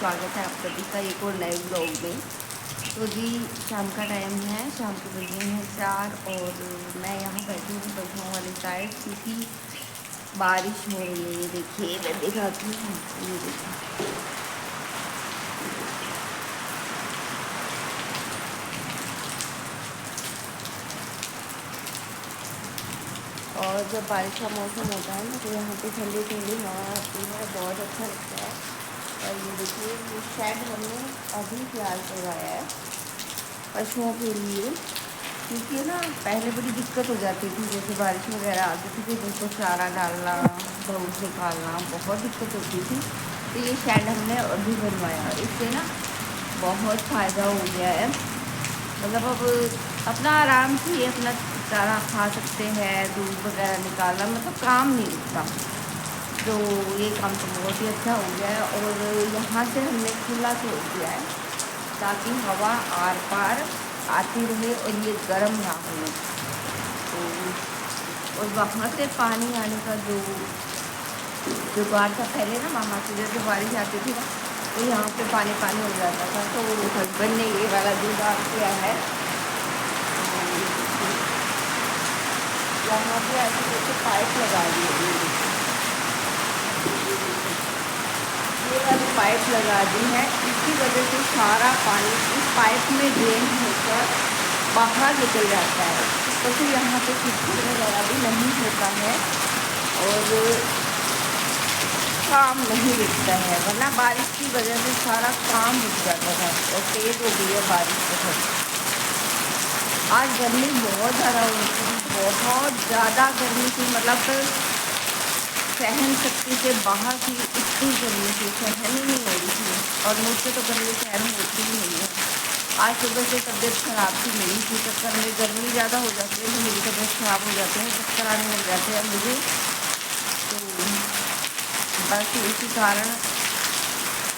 स्वागत है आप सभी का एक और नए ब्लॉग में। तो जी शाम का टाइम है, शाम के बजे हैं 4 और मैं यहाँ बैठी हूँ पशुओं वाली साइड क्योंकि बारिश हो रही है। ये देखिए मैं दिखाती हूँ, ये देखिए और जब बारिश का मौसम होता है ना तो यहाँ पे ठंडी ठंडी हवा आती है, बहुत अच्छा लगता है। और ये देखिए ये शेड हमने अभी तैयार करवाया है पशुओं के लिए, क्योंकि ना पहले बड़ी दिक्कत हो जाती थी, जैसे बारिश वगैरह आती थी तो उनको चारा डालना, धूप निकालना, बहुत दिक्कत होती थी। तो ये शेड हमने अभी बनवाया, इससे ना बहुत फ़ायदा हो गया है। मतलब अब अपना आराम से ये अपना चारा खा सकते हैं, दूध वगैरह निकालना मतलब काम नहीं लगता। तो ये काम तो बहुत ही अच्छा हो गया है। और यहाँ से हमने खुला छोड़ दिया है ताकि हवा आर पार आती रहे और ये गर्म ना हो। तो और वहाँ से पानी आने का जो जुगाड़ था पहले ना, वहाँ से जैसे बारिश आती थी ना तो यहाँ पे पानी पानी हो जाता था। तो हस्बैंड ने ये वाला जुगाड़ किया है। यहाँ पे ऐसे जैसे पाइप लगा दिए, ये वाली पाइप लगा दी है। इसकी वजह से सारा पानी इस पाइप में ड्रेन होकर बाहर निकल जाता है, तो फिर यहाँ पे कीचड़ वगैरह भी नहीं होता है और काम नहीं रुकता है। वरना बारिश की वजह से सारा काम रुक जाता था और तेज़ हो गई है बारिश बहुत। आज गर्मी बहुत ज़्यादा हो रही थी, बहुत ज़्यादा गर्मी थी, मतलब सहन शक्ति से बाहर की इतनी गर्मी थी, सहन ही नहीं हो रही थी। और मुझसे तो गर्मी सहन होती ही नहीं है। आज सुबह से तबीयत ख़राब थी मेरी, थी चक्कर में गर्मी ज़्यादा हो जाती है तो मेरी तबीयत ख़राब हो जाती है, चक्कर आने लग जाते हैं मुझे। तो बस इसी कारण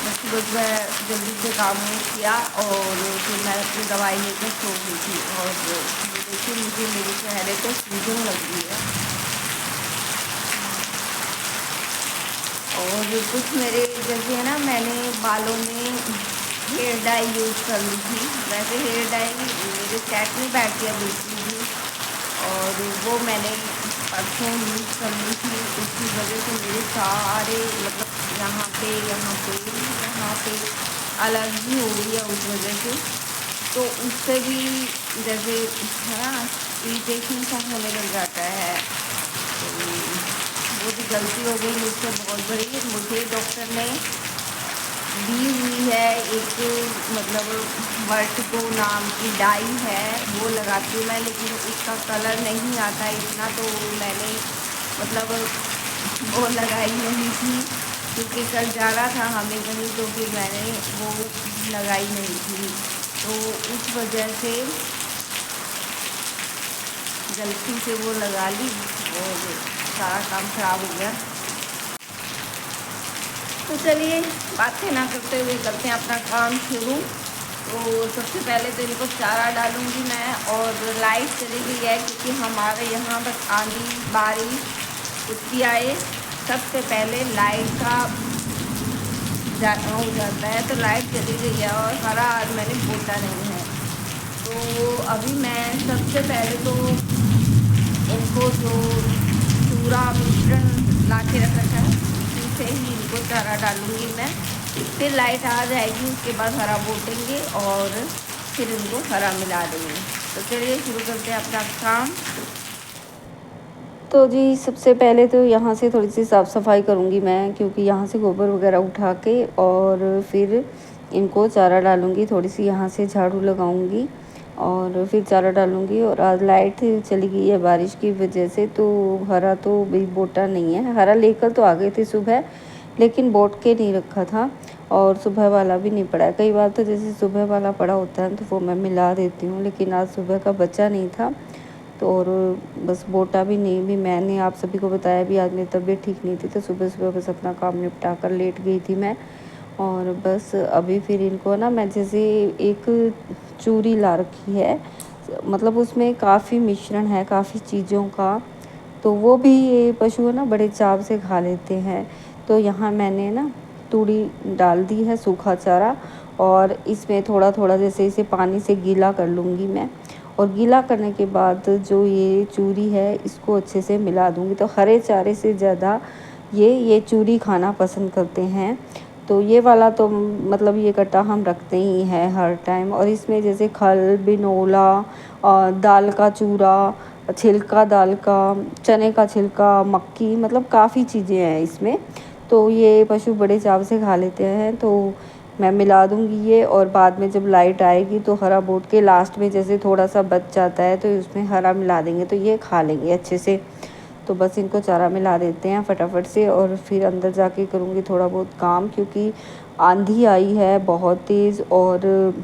मैं सुबह जल्दी से काम किया और फिर मैं अपनी दवाई लेकर सो गई थी। और देखिए मुझे मेरे चेहरे पे सूजन लग गई है और कुछ मेरे जैसे है ना, मैंने बालों में हेयर डाई यूज़ कर ली थी। वैसे हेयर डाई मेरे सेट नहीं बैठती है बिल्कुल भी, और वो मैंने परसों यूज़ कर ली थी। उसकी वजह से मेरे सारे मतलब यहाँ पे एलर्जी हो गई है उस वजह से। तो उससे भी जैसे है ना इरिटेशन सा होने लग जाता है। तो वो भी गलती हो गई मुझसे बहुत बड़ी। मुझे डॉक्टर ने दी हुई है एक मतलब वर्टिगो नाम की डाई है, वो लगाती हूँ मैं, लेकिन उसका कलर नहीं आता इतना, तो मैंने मतलब वो लगाई नहीं थी क्योंकि कल जाना था हमें कहीं, तो फिर मैंने वो लगाई नहीं थी। तो उस वजह से गलती से वो लगा ली और सारा काम ख़राब हो गया। तो चलिए बातें ना करते हुए करते हैं अपना काम शुरू। तो सबसे पहले तो इनको चारा डालूंगी मैं, और लाइट चली गई है क्योंकि हमारे यहाँ बस आंधी बारिश कुछ भी आए सबसे पहले लाइट का हो जाता है। तो लाइट चली गई है और हरा आज मैंने पोता नहीं है। तो अभी मैं सबसे पहले तो इनको जो पूरा मिश्रण ला के रख रखा है उसी से ही इनको चारा डालूंगी मैं। फिर लाइट आ जाएगी उसके बाद हरा बोटेंगे और फिर इनको हरा मिला देंगे। तो चलिए शुरू करते हैं अपना काम। तो जी सबसे पहले तो यहाँ से थोड़ी सी साफ़ सफाई करूँगी मैं, क्योंकि यहाँ से गोबर वगैरह उठा के और फिर इनको चारा डालूँगी। थोड़ी सी यहाँ से झाड़ू लगाऊँगी और फिर चारा डालूँगी। और आज लाइट चली गई है बारिश की वजह से, तो हरा तो भी बोटा नहीं है। हरा लेकर तो आ गए थे सुबह, लेकिन बोट के नहीं रखा था और सुबह वाला भी नहीं पड़ा है। कई बार तो जैसे सुबह वाला पड़ा होता है तो वो मैं मिला देती हूँ, लेकिन आज सुबह का बचा नहीं था। तो और बस बोटा भी नहीं, भी मैंने आप सभी को बताया भी आज मेरी तबीयत ठीक नहीं थी, तो सुबह सुबह बस अपना काम निपटा कर लेट गई थी मैं। और बस अभी फिर इनको ना मैं जैसे एक चूरी ला रखी है, मतलब उसमें काफ़ी मिश्रण है काफ़ी चीज़ों का, तो वो भी ये पशु है ना बड़े चाव से खा लेते हैं। तो यहाँ मैंने ना तूड़ी डाल दी है, सूखा चारा, और इसमें थोड़ा थोड़ा जैसे इसे पानी से गीला कर लूँगी मैं। और गीला करने के बाद जो ये चूरी है इसको अच्छे से मिला दूँगी। तो हरे चारे से ज़्यादा ये चूरी खाना पसंद करते हैं। तो ये वाला तो मतलब ये कट्टा हम रखते ही हैं हर टाइम। और इसमें जैसे खल, बिनोला, दाल का चूरा, छिलका दाल का, चने का छिलका, मक्की, मतलब काफ़ी चीज़ें हैं इसमें। तो ये पशु बड़े चाव से खा लेते हैं। तो मैं मिला दूँगी ये, और बाद में जब लाइट आएगी तो हरा बूट के लास्ट में जैसे थोड़ा सा बच जाता है तो उसमें हरा मिला देंगे तो ये खा लेंगे अच्छे से। तो बस इनको चारा मिला देते हैं फटाफट से, और फिर अंदर जाके करूँगी थोड़ा बहुत काम, क्योंकि आंधी आई है बहुत तेज़, और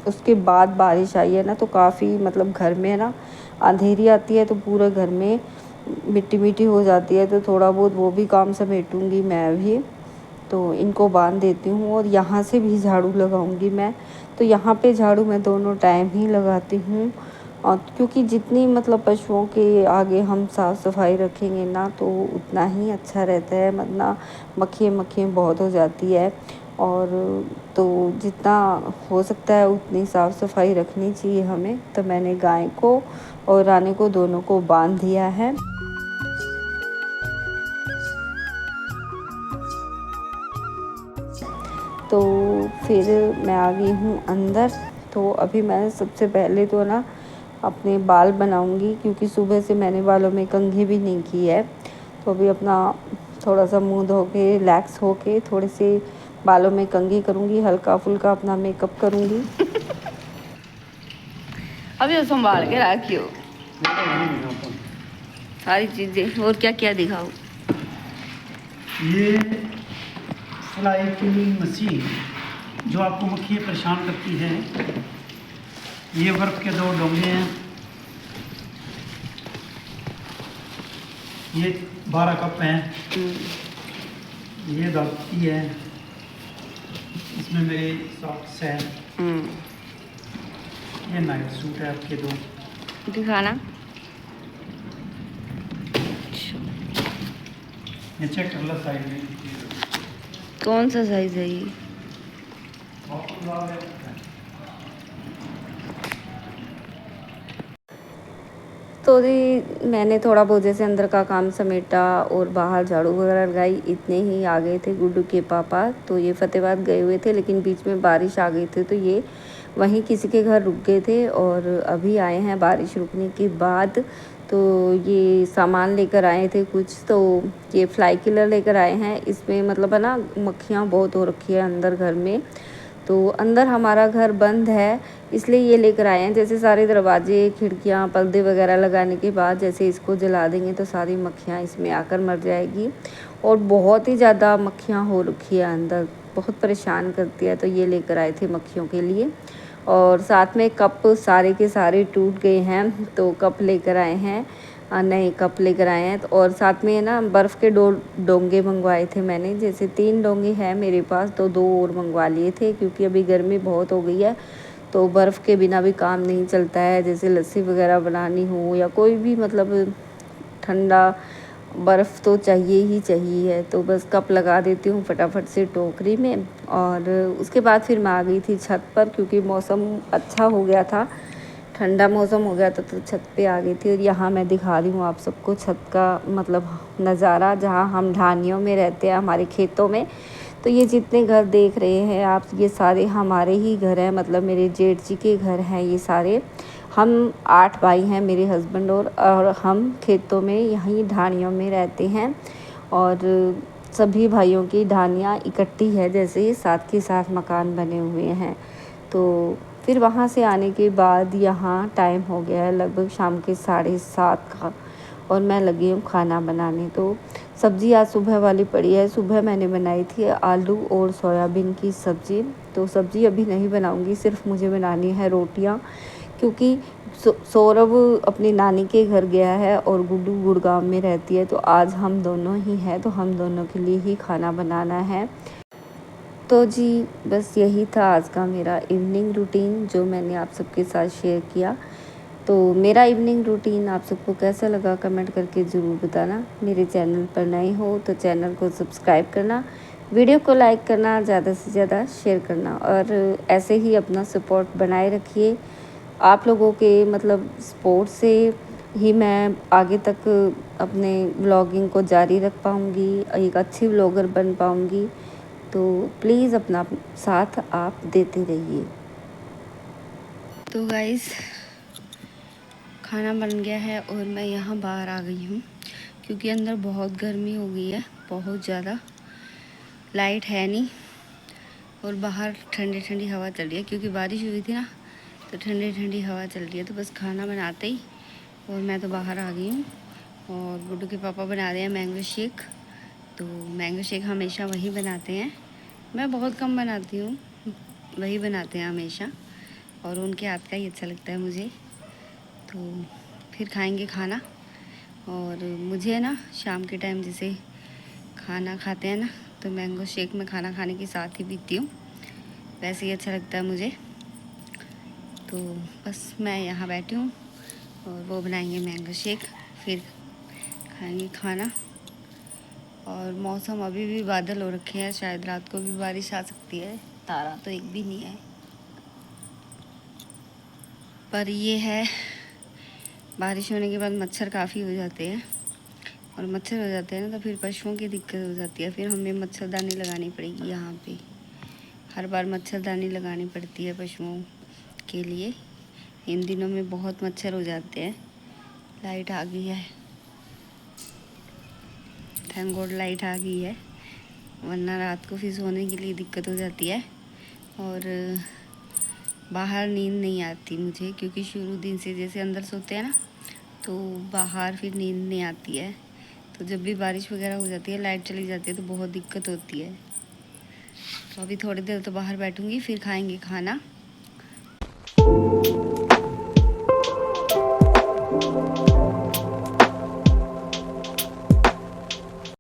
उसके बाद बारिश आई है ना, तो काफ़ी मतलब घर में ना अंधेरी आती है तो पूरे घर में मिट्टी मिट्टी हो जाती है। तो थोड़ा बहुत वो भी काम समेटूँगी मैं भी। तो इनको बांध देती हूँ, और यहाँ से भी झाड़ू लगाऊंगी मैं। तो यहाँ पे झाड़ू मैं दोनों टाइम ही लगाती हूँ, और क्योंकि जितनी मतलब पशुओं के आगे हम साफ़ सफाई रखेंगे ना तो उतना ही अच्छा रहता है, वरना मक्खियाँ बहुत हो जाती है। और तो जितना हो सकता है उतनी साफ़ सफाई रखनी चाहिए हमें। तो मैंने गाय को और रानी को दोनों को बांध दिया है। तो फिर मैं आ गई हूँ अंदर। तो अभी मैं सबसे पहले तो ना अपने बाल बनाऊंगी, क्योंकि सुबह से मैंने बालों में कंघी भी नहीं की है। तो अभी अपना थोड़ा सा मुंह धो के रिलैक्स हो के थोड़े से बालों में कंघी करूंगी, हल्का फुल्का अपना मेकअप करूंगी। अभी वो संभाल के रखियो सारी चीज़ें। और क्या क्या दिखाऊं? ये फ्लाई किलिंग मशीन जो आपको मक्खियाँ परेशान करती है। ये बर्फ के 2 डोंगे हैं। ये 12 कप हैं। ये दाती है, इसमें मेरे सॉक्स हैं। ये नाइट सूट है आपके 2 दिखाना। ये चेक कर लो साइड में कौन सा साइज है ये? तो जी मैंने थोड़ा बहुत जैसे अंदर का काम समेटा और बाहर झाड़ू वगैरह लगाई, इतने ही आ गए थे गुड्डू के पापा। तो ये फतेहाबाद गए हुए थे, लेकिन बीच में बारिश आ गई थी तो ये वहीं किसी के घर रुक गए थे, और अभी आए हैं बारिश रुकने के बाद। तो ये सामान लेकर आए थे कुछ। तो ये फ्लाई किलर लेकर आए हैं। इसमें मतलब है ना मक्खियाँ बहुत हो रखी है अंदर घर में। तो अंदर हमारा घर बंद है, इसलिए ये लेकर आए हैं। जैसे सारे दरवाजे, खिड़कियाँ, पर्दे वगैरह लगाने के बाद जैसे इसको जला देंगे तो सारी मक्खियाँ इसमें आकर मर जाएगी। और बहुत ही ज़्यादा मक्खियाँ हो रखी है अंदर, बहुत परेशान करती है। तो ये लेकर आए थे मक्खियों के लिए। और साथ में कप सारे के सारे टूट गए हैं, तो कप लेकर आए हैं, नए कप लेकर आए हैं। और साथ में ना बर्फ़ के डोंगे मंगवाए थे मैंने। जैसे 3 डोंगे हैं मेरे पास, तो 2 और मंगवा लिए थे, क्योंकि अभी गर्मी बहुत हो गई है तो बर्फ़ के बिना भी काम नहीं चलता है। जैसे लस्सी वगैरह बनानी हो या कोई भी मतलब ठंडा बर्फ़ तो चाहिए ही चाहिए। तो बस कप लगा देती हूँ फटाफट से टोकरी में। और उसके बाद फिर मैं आ गई थी छत पर, क्योंकि मौसम अच्छा हो गया था, ठंडा मौसम हो गया था, तो छत पे आ गई थी। और यहाँ मैं दिखा रही हूँ आप सबको छत का मतलब नज़ारा, जहाँ हम ढानियों में रहते हैं, हमारे खेतों में। तो ये जितने घर देख रहे हैं आप, ये सारे हमारे ही घर हैं, मतलब मेरे जेठ जी के घर हैं ये सारे। हम 8 भाई हैं, मेरे हस्बैंड और हम खेतों में यहीं ढानियों में रहते हैं। और सभी भाइयों की ढानियाँ इकट्ठी है, जैसे साथ के साथ मकान बने हुए हैं। तो फिर वहाँ से आने के बाद यहाँ टाइम हो गया है लगभग शाम के 7:30 का, और मैं लगी हूँ खाना बनाने। तो सब्ज़ी आज सुबह वाली पड़ी है। सुबह मैंने बनाई थी आलू और सोयाबीन की सब्ज़ी। तो सब्ज़ी अभी नहीं बनाऊँगी, सिर्फ मुझे बनानी है रोटियाँ, क्योंकि सौरभ अपनी नानी के घर गया है और गुड्डू गुड़गांव में रहती है। तो आज हम दोनों ही हैं, तो हम दोनों के लिए ही खाना बनाना है। तो जी बस यही था आज का मेरा इवनिंग रूटीन, जो मैंने आप सबके साथ शेयर किया। तो मेरा इवनिंग रूटीन आप सबको कैसा लगा कमेंट करके ज़रूर बताना। मेरे चैनल पर नए हो तो चैनल को सब्सक्राइब करना, वीडियो को लाइक करना, ज़्यादा से ज़्यादा शेयर करना और ऐसे ही अपना सपोर्ट बनाए रखिए। आप लोगों के मतलब सपोर्ट से ही मैं आगे तक अपने व्लॉगिंग को जारी रख पाऊँगी, एक अच्छी व्लॉगर बन पाऊँगी। तो प्लीज़ अपना साथ आप देते रहिए। तो गाइस खाना बन गया है और मैं यहाँ बाहर आ गई हूँ क्योंकि अंदर बहुत गर्मी हो गई है, बहुत ज़्यादा। लाइट है नहीं और बाहर ठंडी ठंडी हवा चल रही है क्योंकि बारिश हुई थी ना, तो ठंडी ठंडी हवा चल रही है। तो बस खाना बनाते ही और मैं तो बाहर आ गई हूँ और गुड्डू के पापा बना रहे हैं मैंगो शेक। तो मैंगो शेक हमेशा वही बनाते हैं, मैं बहुत कम बनाती हूँ, वही बनाते हैं हमेशा और उनके हाथ का ही अच्छा लगता है मुझे। तो फिर खाएंगे खाना। और मुझे ना शाम के टाइम जैसे खाना खाते हैं ना, तो मैंगो शेक में खाना खाने के साथ ही पीती हूँ, वैसे ही अच्छा लगता है मुझे। तो बस मैं यहाँ बैठी हूँ और वो बनाएंगे मैंगो शेक, फिर खाएंगे खाना। और मौसम अभी भी बादल हो रखे हैं, शायद रात को भी बारिश आ सकती है, तारा तो एक भी नहीं है। पर ये है, बारिश होने के बाद मच्छर काफ़ी हो जाते हैं और मच्छर हो जाते हैं ना तो फिर पशुओं की दिक्कत हो जाती है। फिर हमें मच्छरदानी लगानी पड़ेगी यहाँ पे, हर बार मच्छरदानी लगानी पड़ती है पशुओं के लिए। इन दिनों में बहुत मच्छर हो जाते हैं। लाइट आ गई है, थैंक गॉड लाइट आ गई है, वरना रात को फिर सोने के लिए दिक्कत हो जाती है। और बाहर नींद नहीं आती मुझे क्योंकि शुरू दिन से जैसे अंदर सोते हैं ना, तो बाहर फिर नींद नहीं आती है। तो जब भी बारिश वगैरह हो जाती है, लाइट चली जाती है, तो बहुत दिक्कत होती है। तो अभी थोड़ी देर तो बाहर बैठूंगी, फिर खाएंगे खाना।